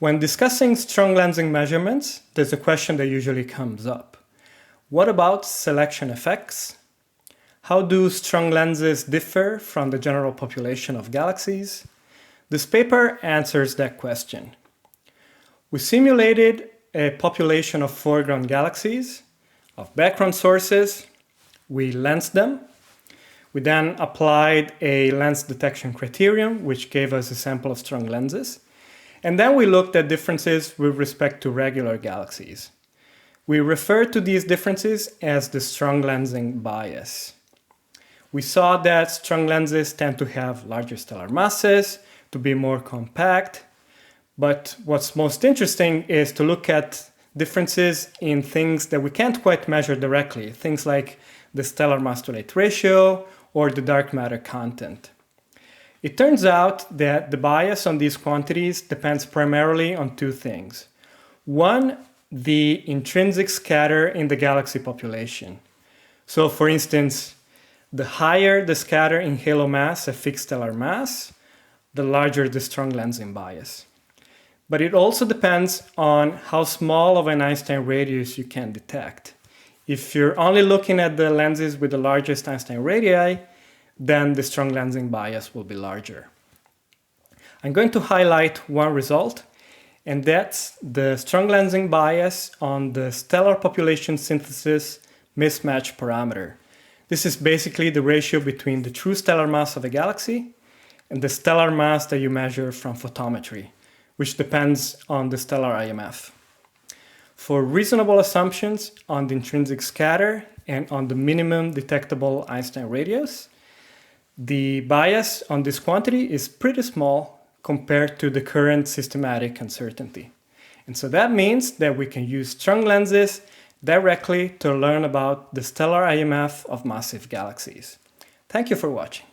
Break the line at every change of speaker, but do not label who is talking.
When discussing strong lensing measurements, there's a question that usually comes up. What about selection effects? How do strong lenses differ from the general population of galaxies? This paper answers that question. We simulated a population of foreground galaxies, of background sources. We lensed them. We then applied a lens detection criterion, which gave us a sample of strong lenses. And then we looked at differences with respect to regular galaxies. We refer to these differences as the strong lensing bias. We saw that strong lenses tend to have larger stellar masses, to be more compact. But what's most interesting is to look at differences in things that we can't quite measure directly, things like the stellar mass to light ratio or the dark matter content. It turns out that the bias on these quantities depends primarily on two things. One, the intrinsic scatter in the galaxy population. So for instance, the higher the scatter in halo mass at fixed stellar mass, the larger the strong lensing bias. But it also depends on how small of an Einstein radius you can detect. If you're only looking at the lenses with the largest Einstein radii, then the strong lensing bias will be larger. I'm going to highlight one result, and that's the strong lensing bias on the stellar population synthesis mismatch parameter. This is basically the ratio between the true stellar mass of a galaxy and the stellar mass that you measure from photometry, which depends on the stellar IMF. For reasonable assumptions on the intrinsic scatter and on the minimum detectable Einstein radius, the bias on this quantity is pretty small compared to the current systematic uncertainty. And so that means that we can use strong lenses directly to learn about the stellar IMF of massive galaxies. Thank you for watching.